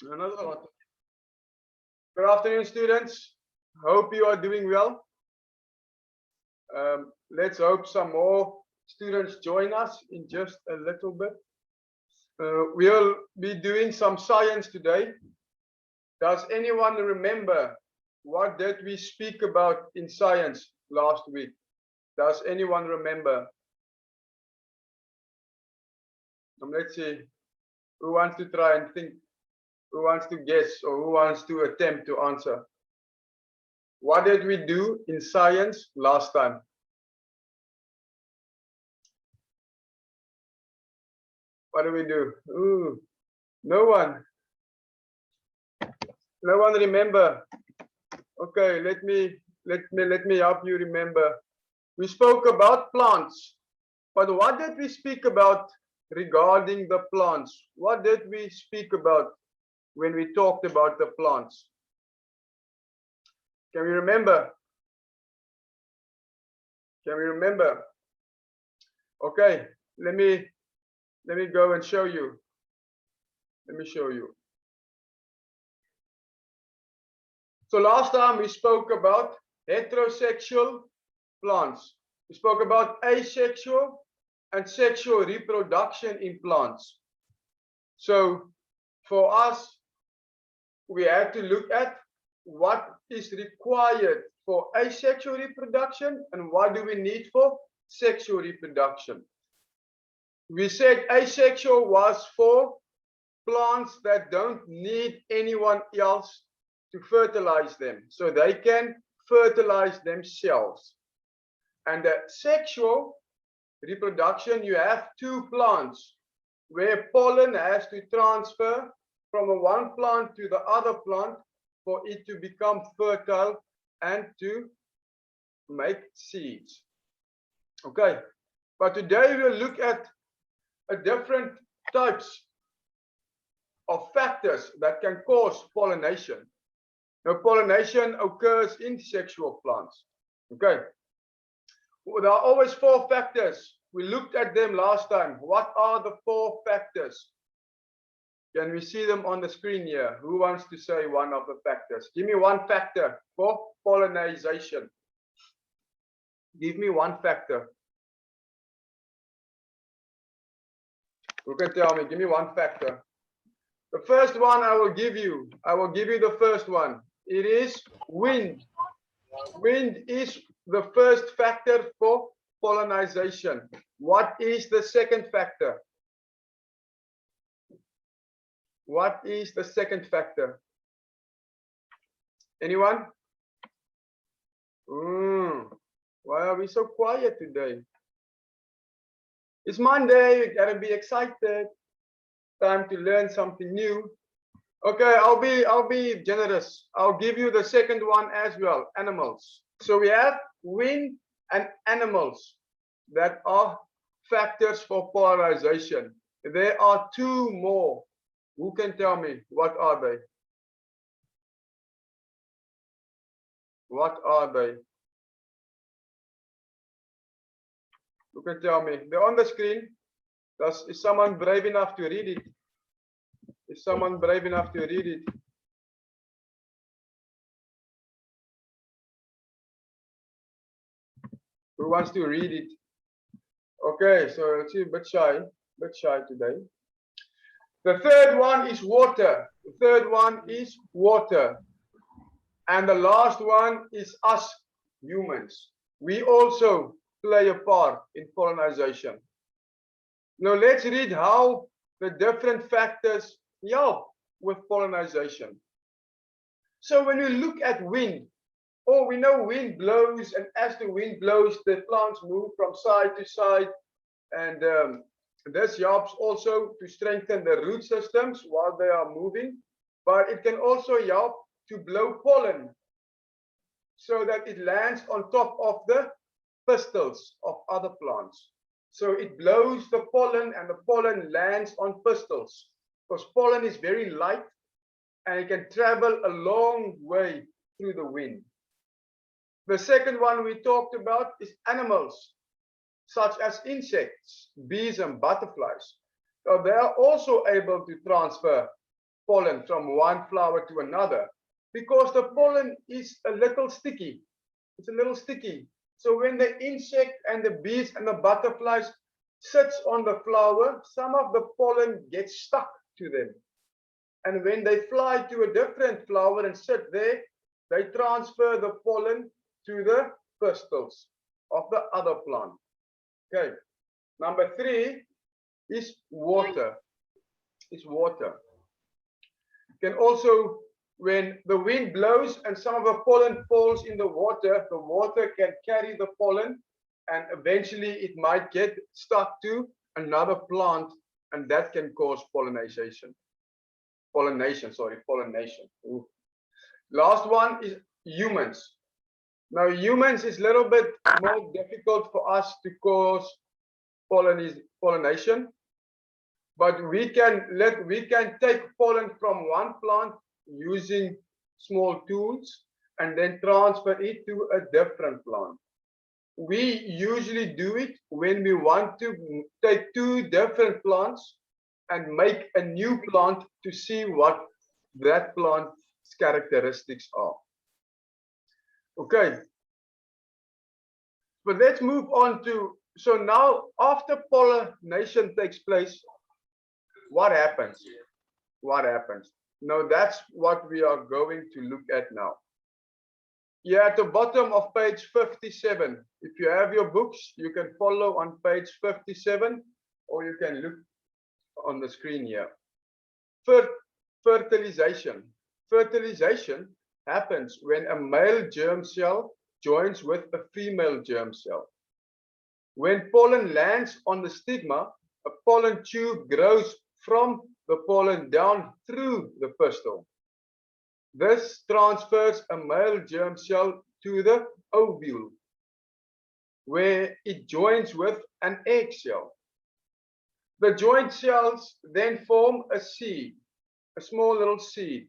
Another lot. Good afternoon, students. Hope you are doing well. Let's hope some more students join us in just a little bit. We'll be doing some science today. Does anyone remember what did we speak about in science last week? Does anyone remember? Let's see. Who wants to try and think? Who wants to guess or who wants to attempt to answer? What did we do in science last time? What do we do? Ooh, no one. No one remember. Okay, let me help you remember. We spoke about plants. But what did we speak about regarding the plants? What did we speak about when we talked about the plants? Can we remember? Can we remember? Okay, let me go and show you. Let me show you. So last time we spoke about heterosexual plants. We spoke about asexual and sexual reproduction in plants. So for us, we have to look at what is required for asexual reproduction and what do we need for sexual reproduction. We said asexual was for plants that don't need anyone else to fertilize them, so they can fertilize themselves. And the sexual reproduction, you have two plants where pollen has to transfer from one plant to the other plant for it to become fertile and to make seeds. Okay, but today we'll look at different types of factors that can cause pollination. Now, pollination occurs in sexual plants. Okay, there are always four factors. We looked at them last time. What are the four factors? Can we see them on the screen here? Who wants to say one of the factors? Give me one factor for pollination. Give me one factor. Who can tell me? Give me one factor. The first one I will give you. I will give you the first one. It is wind. Wind is the first factor for pollination. What is the second factor? What is the second factor? Anyone? Why are we so quiet today? It's Monday, you gotta be excited. Time to learn something new. Okay, I'll be generous. I'll give you the second one as well, animals. So we have wind and animals that are factors for polarization. There are two more. Who can tell me what are they? What are they? Who can tell me? They're on the screen. Is someone brave enough to read it? Is someone brave enough to read it? Who wants to read it? Okay, so let's see, a bit shy today. The third one is water. The third one is water. And the last one is us humans. We also play a part in pollination. Now let's read how the different factors help with pollination. So when we look at wind, we know wind blows, and as the wind blows, the plants move from side to side, and this helps also to strengthen the root systems while they are moving, but it can also help to blow pollen so that it lands on top of the pistils of other plants. So it blows the pollen and the pollen lands on pistils because pollen is very light and it can travel a long way through the wind. The second one we talked about is animals, such as insects, bees and butterflies. So they are also able to transfer pollen from one flower to another? Because the pollen is a little sticky. It's a little sticky. So when the insect and the bees and the butterflies sits on the flower, some of the pollen gets stuck to them. And when they fly to a different flower and sit there, they transfer the pollen to the pistils of the other plant. Okay. Number 3 is water. It's water. You can also, when the wind blows and some of the pollen falls in the water can carry the pollen and eventually it might get stuck to another plant and that can cause pollination. Pollination. Ooh. Last one is humans. Now humans is a little bit more difficult for us to cause pollination, but we can take pollen from one plant using small tools and then transfer it to a different plant. We usually do it when we want to take 2 different plants and make a new plant to see what that plant's characteristics are. Okay, but let's move on to, so now after pollination takes place, what happens? What happens? Now that's what we are going to look at now. Here at the bottom of page 57, if you have your books, you can follow on page 57 or you can look on the screen here. Fertilization. Fertilization happens when a male germ cell joins with a female germ cell. When pollen lands on the stigma, a pollen tube grows from the pollen down through the pistil. This transfers a male germ cell to the ovule, where it joins with an egg cell. The joint cells then form a seed, a small little seed,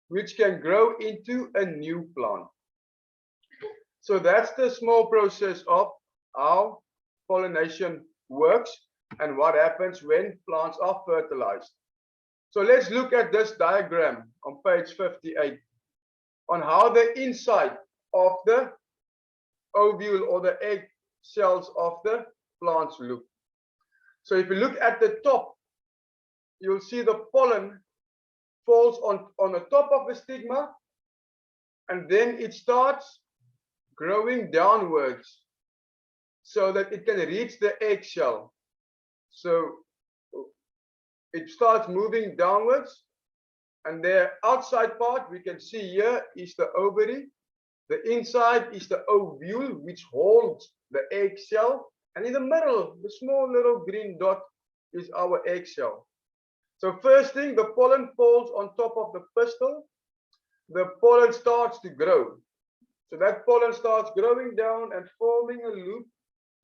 which can grow into a new plant. So that's the small process of how pollination works and what happens when plants are fertilized. So let's look at this diagram on page 58 on how the inside of the ovule or the egg cells of the plants look. So if you look at the top, you'll see the pollen falls on the top of the stigma and then it starts growing downwards so that it can reach the egg shell. So it starts moving downwards and the outside part we can see here is the ovary. The inside is the ovule, which holds the egg shell, and in the middle, the small little green dot is our egg shell. So first thing, the pollen falls on top of the pistil. The pollen starts to grow. So that pollen starts growing down and forming a loop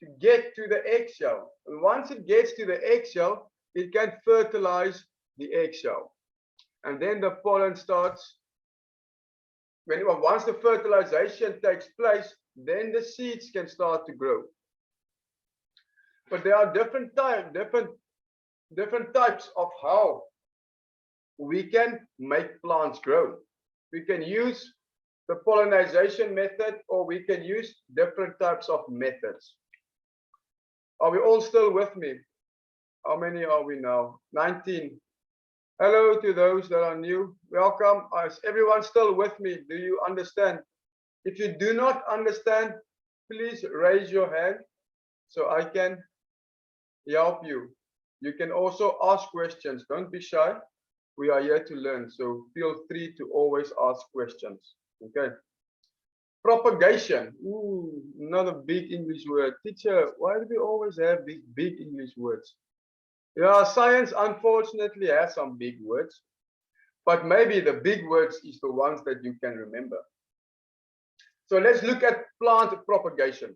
to get to the eggshell. And once it gets to the eggshell, it can fertilize the eggshell. And then the pollen starts, once the fertilization takes place, then the seeds can start to grow. But there are different types of how we can make plants grow. We can use the pollination method, or we can use different types of methods. Are we all still with me? How many are we now? 19. Hello to those that are new. Welcome. Is everyone still with me? Do you understand? If you do not understand, please raise your hand so I can help you. You can also ask questions. Don't be shy. We are here to learn, so feel free to always ask questions. Okay. Propagation. Ooh, another big English word. Teacher, why do we always have these big English words? Yeah, science unfortunately has some big words, but maybe the big words is the ones that you can remember. So let's look at plant propagation.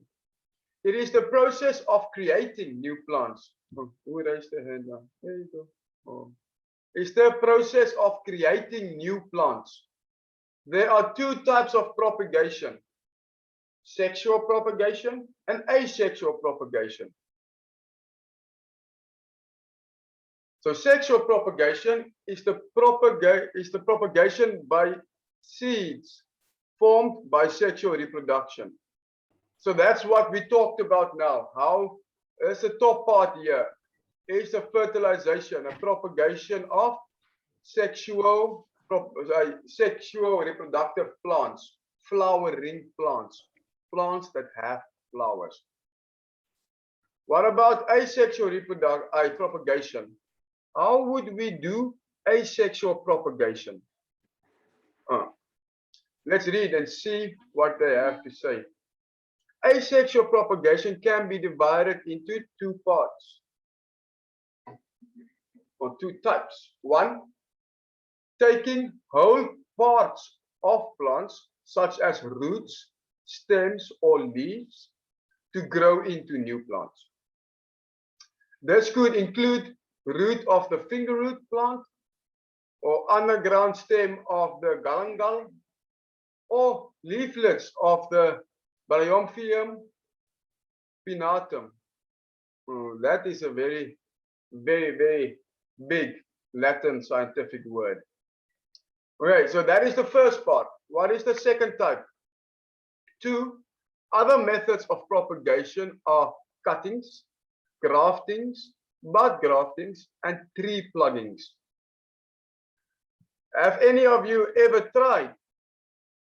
It is the process of creating new plants. Oh, who raised their hand now? There you go. Oh. It's the process of creating new plants. There are 2 types of propagation: sexual propagation and asexual propagation. So sexual propagation is the propagation by seeds formed by sexual reproduction. So that's what we talked about now. How is the top part here? Is the fertilization and propagation of sexual reproductive plants, flowering plants, plants that have flowers. What about asexual propagation? How would we do asexual propagation? Let's read and see what they have to say. Asexual propagation can be divided into two parts or two types. One, taking whole parts of plants such as roots, stems or leaves to grow into new plants. This could include root of the fingerroot plant or underground stem of the galangal or leaflets of the Bryophyllum pinnatum. That is a very, very big Latin scientific word. Okay, so that is the first part. What is the second type? Two other methods of propagation are cuttings, graftings, bud graftings, and tree pluggings. Have any of you ever tried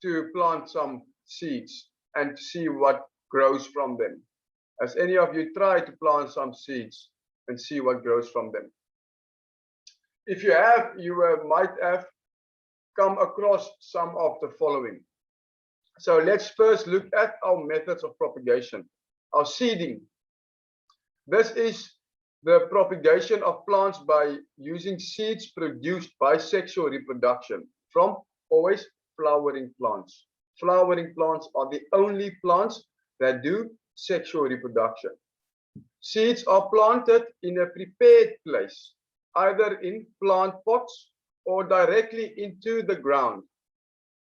to plant some seeds and see what grows from them? Has any of you tried to plant some seeds and see what grows from them? If you have, you might have come across some of the following. So let's first look at our methods of propagation. Our seeding. This is the propagation of plants by using seeds produced by sexual reproduction from always flowering plants. Flowering plants are the only plants that do sexual reproduction. Seeds are planted in a prepared place, either in plant pots or directly into the ground.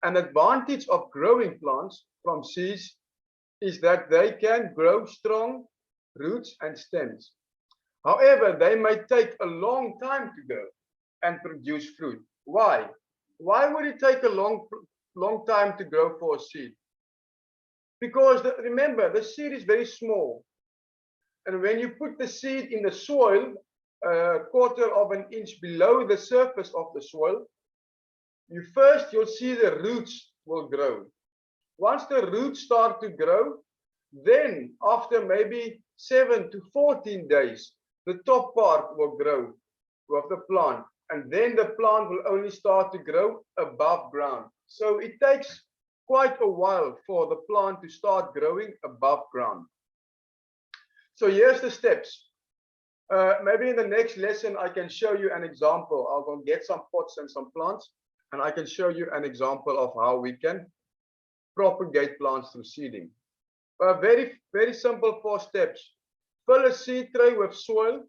An advantage of growing plants from seeds is that they can grow strong roots and stems. However, they may take a long time to grow and produce fruit. Why? Why would it take a long time to grow for a seed? Because remember, the seed is very small. And when you put the seed in the soil, a quarter of an inch below the surface of the soil, you'll see the roots will grow. Once the roots start to grow, then after maybe 7 to 14 days, the top part will grow of the plant. And then the plant will only start to grow above ground. So it takes quite a while for the plant to start growing above ground. So here's the steps. Maybe in the next lesson, I can show you an example. I'll go get some pots and some plants, and I can show you an example of how we can propagate plants through seeding. Very simple 4 steps. Fill a seed tray with soil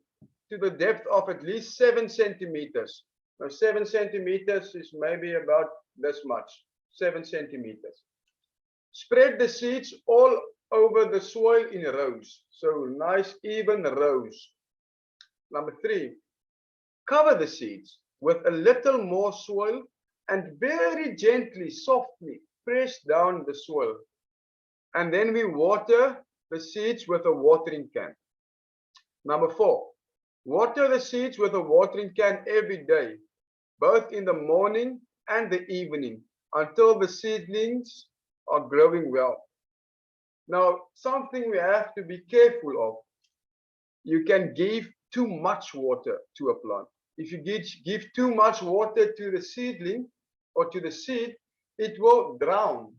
to the depth of at least 7 centimeters. Now 7 centimeters is maybe about this much, 7 centimeters. Spread the seeds all over the soil in rows. So nice even rows. Number 3, cover the seeds with a little more soil and very gently, softly press down the soil. And then we water the seeds with a watering can. Number 4, water the seeds with a watering can every day, both in the morning and the evening, until the seedlings are growing well. Now, something we have to be careful of. You can give too much water to a plant. If you give too much water to the seedling or to the seed, it will drown.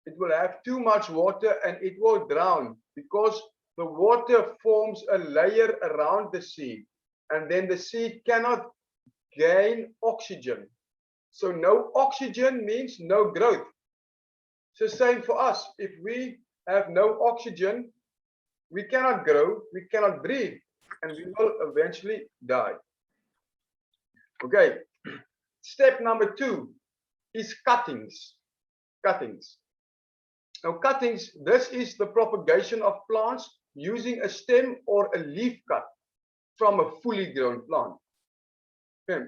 It will have too much water and it will drown because the water forms a layer around the seed, and then the seed cannot gain oxygen. So no oxygen means no growth. It's the same for us. If we have no oxygen, we cannot grow, we cannot breathe, and we will eventually die. Okay, step number 2 is cuttings. Cuttings. Now cuttings, this is the propagation of plants using a stem or a leaf cut from a fully grown plant. Okay.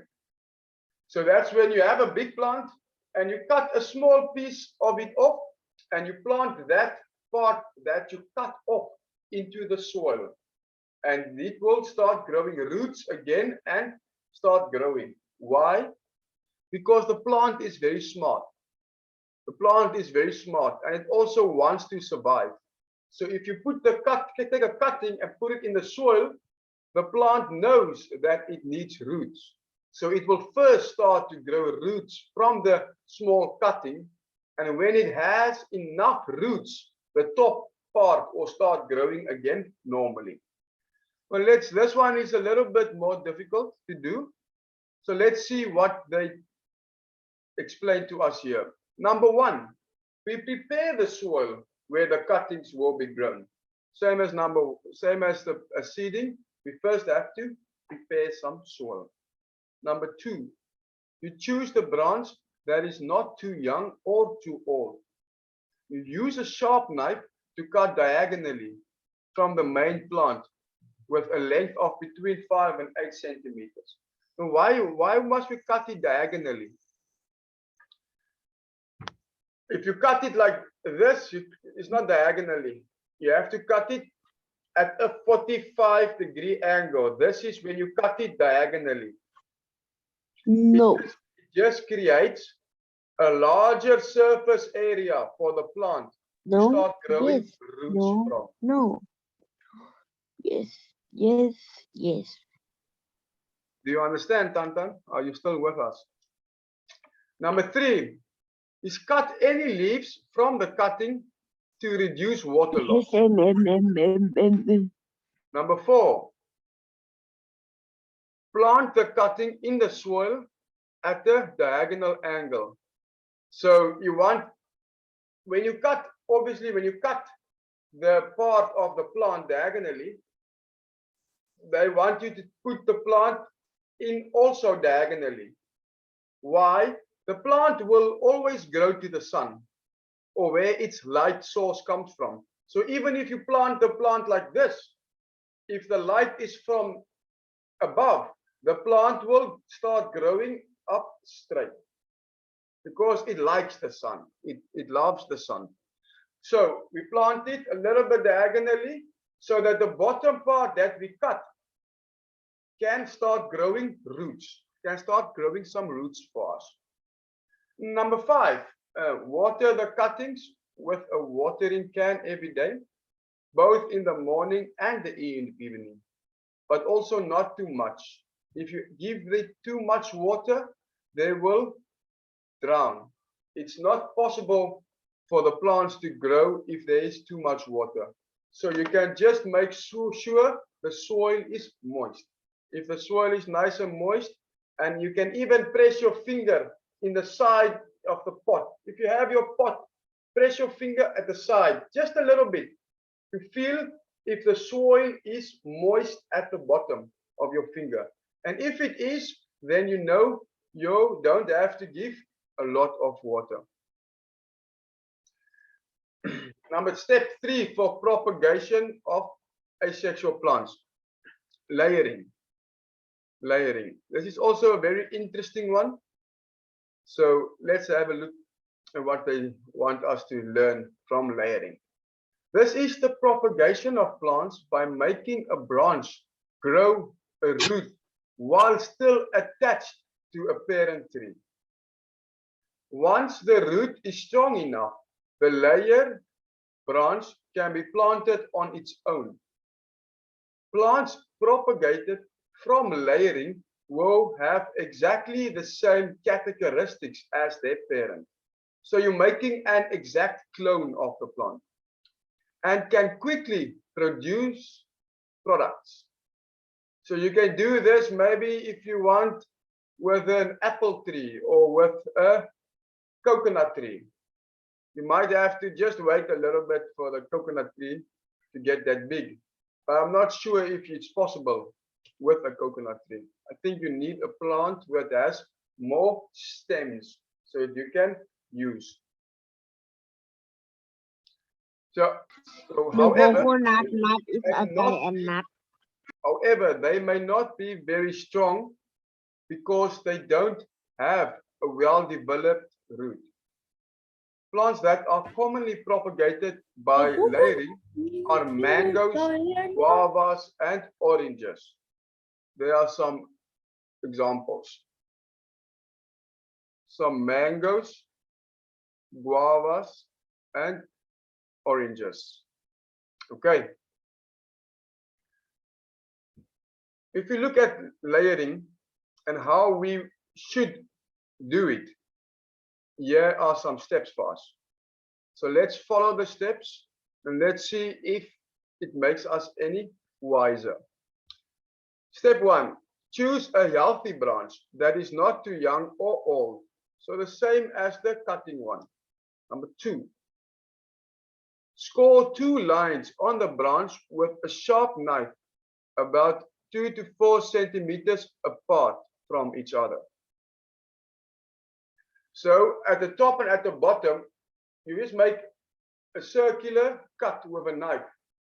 So that's when you have a big plant and you cut a small piece of it off and you plant that part that you cut off into the soil. And it will start growing roots again and start growing. Why? Because the plant is very smart. The plant is very smart and it also wants to survive. So if you take a cutting and put it in the soil, the plant knows that it needs roots. So it will first start to grow roots from the small cutting. And when it has enough roots, the top part will start growing again normally. Well, this one is a little bit more difficult to do. So let's see what they explain to us here. Number one, we prepare the soil where the cuttings will be grown. Same as the seeding, we first have to prepare some soil. Number two, you choose the branch that is not too young or too old. You use a sharp knife to cut diagonally from the main plant with a length of between 5 and 8 centimeters. So why must we cut it diagonally? If you cut it like this, it's not diagonally. You have to cut it at a 45-degree angle. This is when you cut it diagonally. No. It just creates a larger surface area for the plant to start growing roots from. No. Yes. Yes. Yes. Do you understand, Tantan? Are you still with us? Number three is cut any leaves from the cutting to reduce water loss. Number four, plant the cutting in the soil at a diagonal angle. So you want, when you cut the part of the plant diagonally, they want you to put the plant in also diagonally. Why? The plant will always grow to the sun or where its light source comes from. So even if you plant the plant like this, if the light is from above, the plant will start growing up straight because it likes the sun. It loves the sun. So we plant it a little bit diagonally so that the bottom part that we cut can start growing roots, can start growing some roots for us. Number five, water the cuttings with a watering can every day, both in the morning and the evening, but also not too much. If you give it too much water, they will drown. It's not possible for the plants to grow if there is too much water. So you can just make sure the soil is moist. If the soil is nice and moist, and you can even press your finger in the side of the pot. If you have your pot, press your finger at the side, just a little bit, to feel if the soil is moist at the bottom of your finger. And if it is, then you know you don't have to give a lot of water. Step 3 for propagation of asexual plants, layering. Layering. This is also a very interesting one. So let's have a look at what they want us to learn from layering. This is the propagation of plants by making a branch grow a root while still attached to a parent tree. Once the root is strong enough, the layer branch can be planted on its own. Plants propagated from layering will have exactly the same characteristics as their parent. So you're making an exact clone of the plant and can quickly produce products. So you can do this maybe if you want with an apple tree or with a coconut tree. You might have to just wait a little bit for the coconut tree to get that big. But I'm not sure if it's possible with a coconut tree. I think you need a plant that has more stems so that you can use. So however, coconut nut is a giant nut. However, they may not be very strong because they don't have a well-developed root. Plants that are commonly propagated by layering are mangoes, guavas, and oranges. There are some examples. Some mangoes, guavas, and oranges. Okay. If you look at layering and how we should do it, here are some steps for us. So let's follow the steps and let's see if it makes us any wiser. Step 1, choose a healthy branch that is not too young or old. So the same as the cutting one. Number 2, score 2 lines on the branch with a sharp knife about 2 to 4 centimeters apart from each other. So at the top and at the bottom, you just make a circular cut with a knife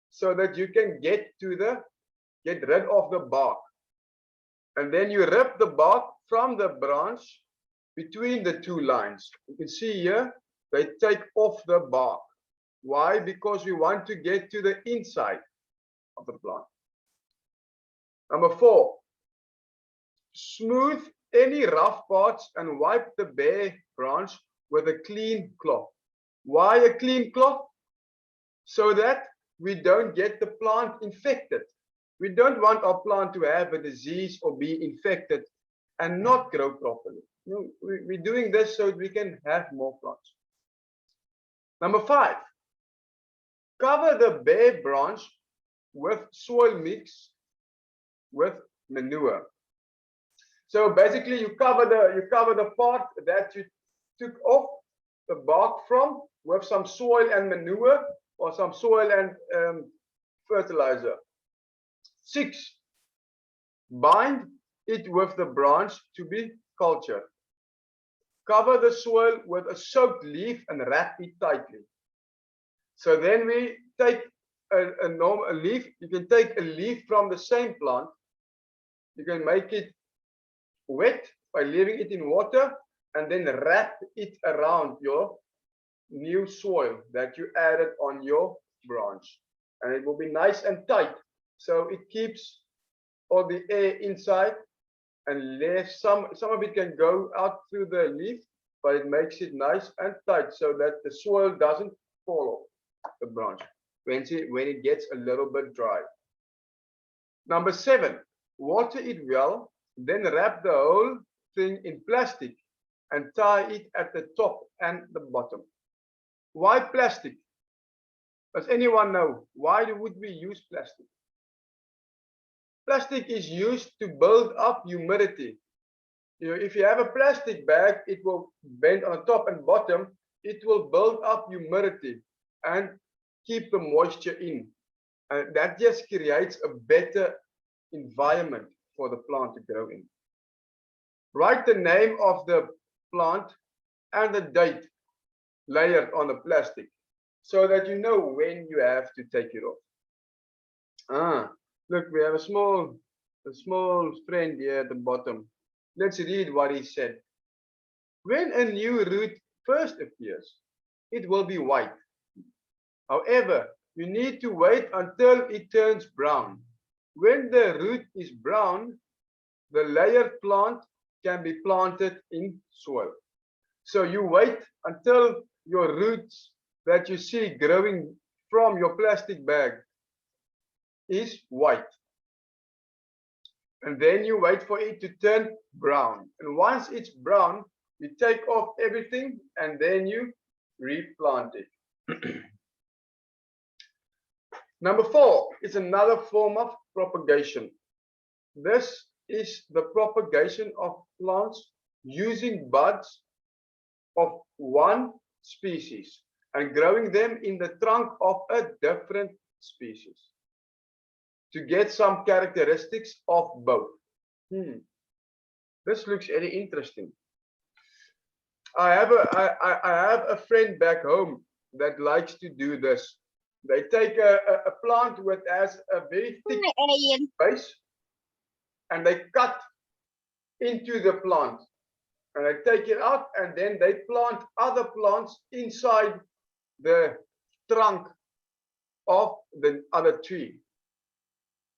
so that you can get rid of the bark. And then you rip the bark from the branch between the 2 lines. You can see here, they take off the bark. Why? Because we want to get to the inside of the plant. Number 4, smooth any rough parts and wipe the bare branch with a clean cloth. Why a clean cloth? So that we don't get the plant infected. We don't want our plant to have a disease or be infected and not grow properly. No, we're doing this so we can have more plants. Number 5, cover the bare branch with soil mix with manure. So basically you cover the part that you took off the bark from with some soil and manure or some soil and fertilizer. 6, bind it with the branch to be cultured. Cover the soil with a soaked leaf and wrap it tightly. So then we take a normal leaf. You can take a leaf from the same plant. You can make it wet by leaving it in water and then wrap it around your new soil that you added on your branch. And it will be nice and tight. So it keeps all the air inside and less, some of it can go out through the leaf, but it makes it nice and tight so that the soil doesn't fall off the branch when it gets a little bit dry. Number 7, water it well, then wrap the whole thing in plastic and tie it at the top and the bottom. Why plastic? Does anyone know why would we use plastic? Plastic is used to build up humidity. You know, if you have a plastic bag, it will bend on the top and bottom. It will build up humidity and keep the moisture in. And that just creates a better environment for the plant to grow in. Write the name of the plant and the date layered on the plastic so that you know when you have to take it off. Look, we have a small friend here at the bottom. Let's read what he said. When a new root first appears, it will be white. However, you need to wait until it turns brown. When the root is brown, the layered plant can be planted in soil. So you wait until your roots that you see growing from your plastic bag is white. And then you wait for it to turn brown. And once it's brown, you take off everything and then you replant it. Number 4 is another form of propagation. This is the propagation of plants using buds of one species and growing them in the trunk of a different species to get some characteristics of both. This looks very interesting. I have a friend back home that likes to do this. They take a plant with has a very thick base and they cut into the plant. And they take it out and then they plant other plants inside the trunk of the other tree.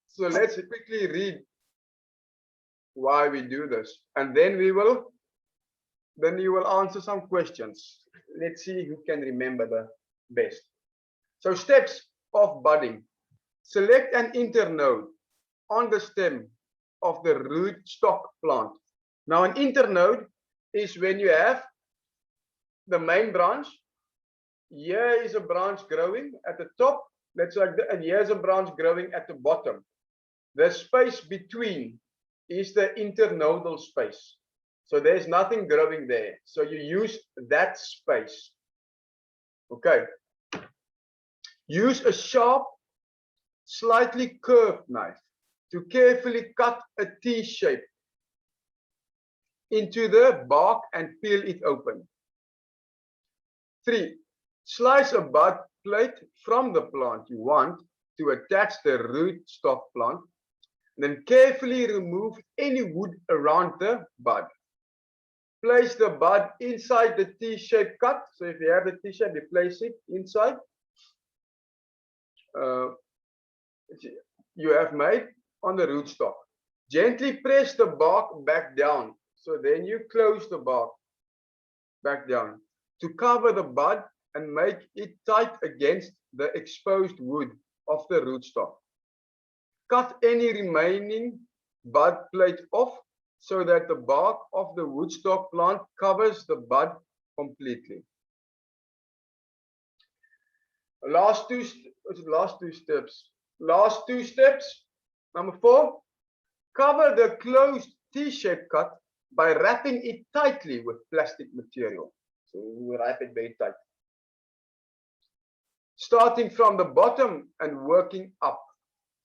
So let's quickly read why we do this. And then you will answer some questions. Let's see who can remember the best. So steps of budding. Select an internode on the stem of the rootstock plant. Now an internode is when you have the main branch. Here is a branch growing at the top. That's like the, and here's a branch growing at the bottom. The space between is the internodal space. So there's nothing growing there. So you use that space. Okay. Use a sharp, slightly curved knife to carefully cut a T shape into the bark and peel it open. 3. Slice a bud plate from the plant you want to attach the rootstock plant. Then carefully remove any wood around the bud. Place the bud inside the T-shaped cut. So if you have the T-shape, you place it inside. You have made on the rootstock. Gently press the bark back down. So then you close the bark back down to cover the bud and make it tight against the exposed wood of the rootstock. Cut any remaining bud plate off so that the bark of the rootstock plant covers the bud completely. Last two steps. Number 4, cover the closed T-shaped cut by wrapping it tightly with plastic material. So we wrap it very tight. Starting from the bottom and working up.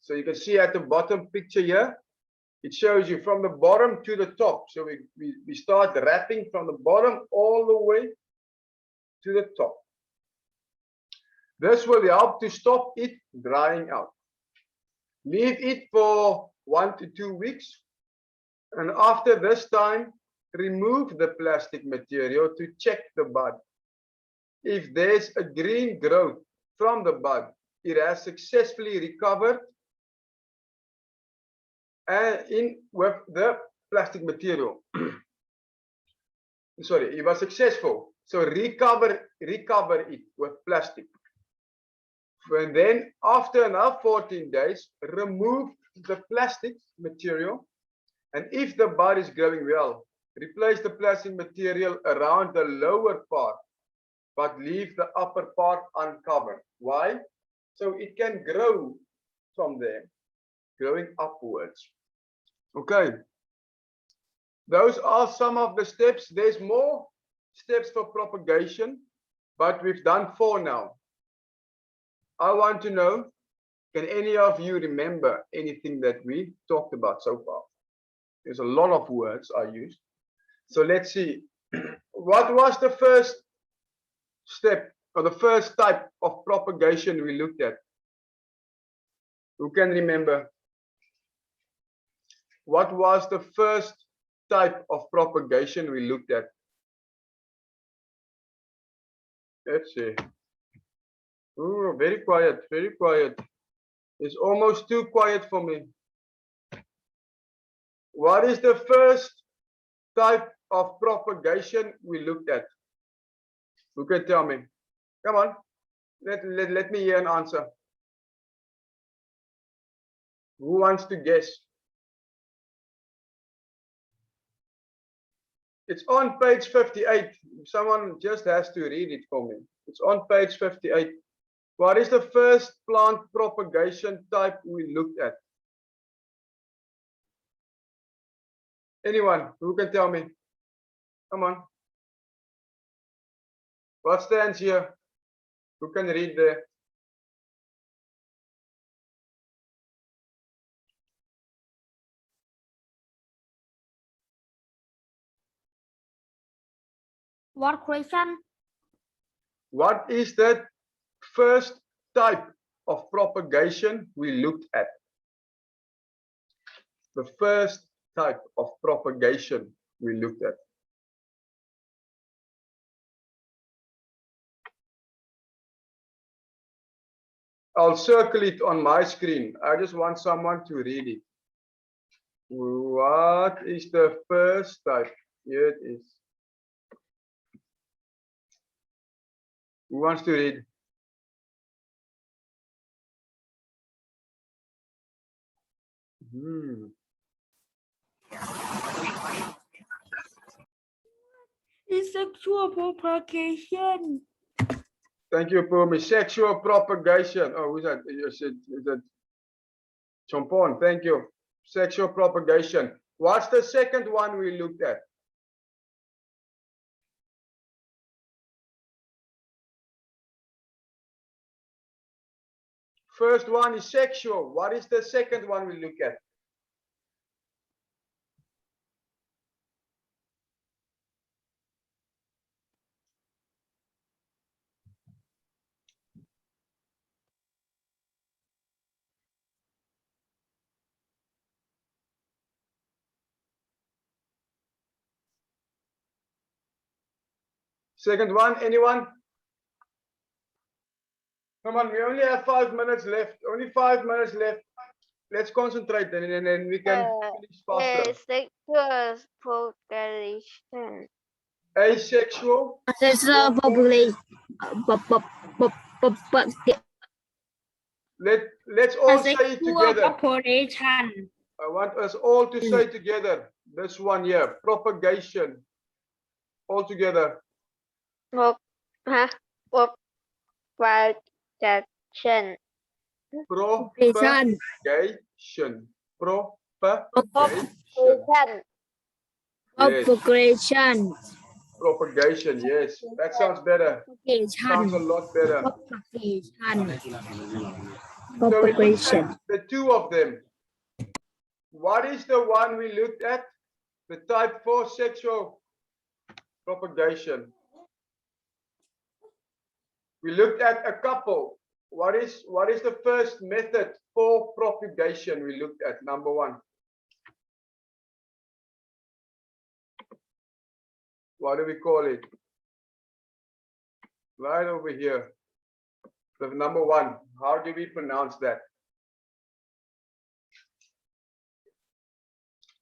So you can see at the bottom picture here, it shows you from the bottom to the top. So we start wrapping from the bottom all the way to the top. This will help to stop it drying out. Leave it for 1 to 2 weeks. And after this time, remove the plastic material to check the bud. If there's a green growth from the bud, it has successfully recovered with the plastic material. Sorry, it was successful. So recover it with plastic. And then after another 14 days, remove the plastic material. And if the bud is growing well, replace the plastic material around the lower part, but leave the upper part uncovered. Why? So it can grow from there, growing upwards. Okay. Those are some of the steps. There's more steps for propagation, but we've done 4 now. I want to know, can any of you remember anything that we talked about so far? There's a lot of words I used. So let's see. What was the first step or the first type of propagation we looked at? Who can remember? What was the first type of propagation we looked at? Let's see. Oh, very quiet, very quiet. It's almost too quiet for me. What is the first type of propagation we looked at? Who can tell me? Come on, let me hear an answer. Who wants to guess? It's on page 58. Someone just has to read it for me. It's on page 58. What is the first plant propagation type we looked at? Anyone who can tell me? Come on. What stands here? Who can read there? What question? What is the first type of propagation we looked at? The first type of propagation we looked at. I'll circle it on my screen. I just want someone to read it. What is the first type? Here it is. Who wants to read? Is sexual propagation. Thank you, Pumi. Sexual propagation. Oh, who's that? Is that Champon? Thank you. Sexual propagation. What's the second one we looked at? First one is sexual. What is the second one we look at? Second one, anyone? Come on, we only have 5 minutes left. Only 5 minutes left. Let's concentrate and then we can finish faster. Sexual propagation. Asexual. Sexual population. Let's all say it together. Population. I want us all to say together. This one here, propagation. All together. Propagation. Propagation. Propagation. Yes. Propagation. Propagation. Yes, that sounds better. Sounds a lot better. So we looked at the two of them. What is the one we looked at? The type 4 sexual propagation. We looked at a couple. What is the first method for propagation we looked at? Number one. What do we call it? Right over here. The number one. How do we pronounce that?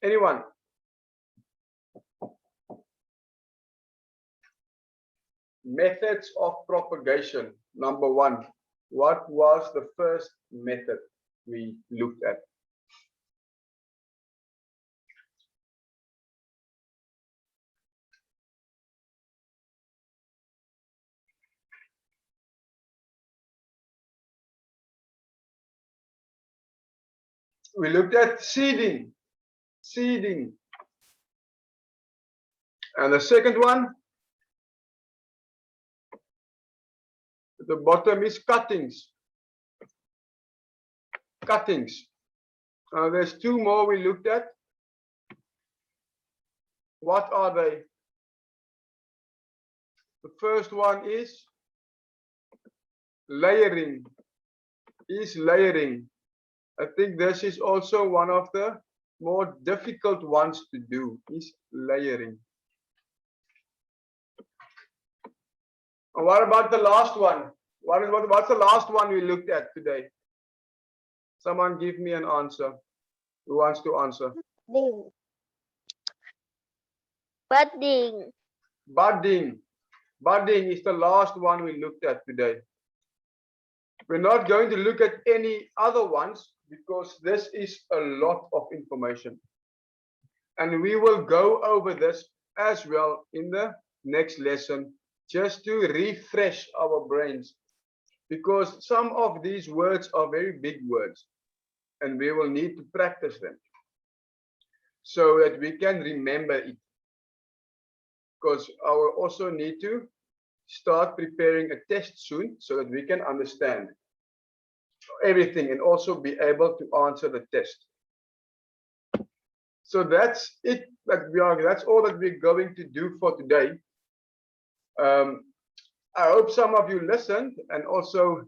Anyone? Methods of propagation. Number one. What was the first method we looked at? We looked at seeding. Seeding. And the second one, at the bottom is cuttings. Cuttings. There's two more we looked at. What are they? The first one is layering. Is layering. I think this is also one of the more difficult ones to do, is layering. And what about the last one? What's the last one we looked at today? Someone give me an answer. Who wants to answer? Budding. Budding. Budding is the last one we looked at today. We're not going to look at any other ones because this is a lot of information. And we will go over this as well in the next lesson, just to refresh our brains, because some of these words are very big words and we will need to practice them so that we can remember it. Because I will also need to start preparing a test soon so that we can understand everything and also be able to answer the test. So that's it. That's all that we're going to do for today. I hope some of you listened and also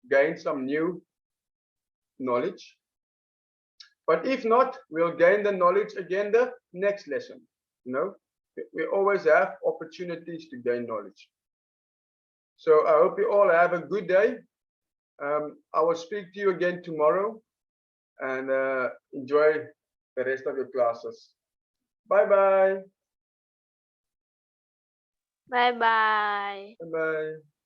gained some new knowledge. But if not, we'll gain the knowledge again the next lesson. You know, we always have opportunities to gain knowledge. So I hope you all have a good day. I will speak to you again tomorrow, and enjoy the rest of your classes. Bye-bye. Bye bye. Bye-bye.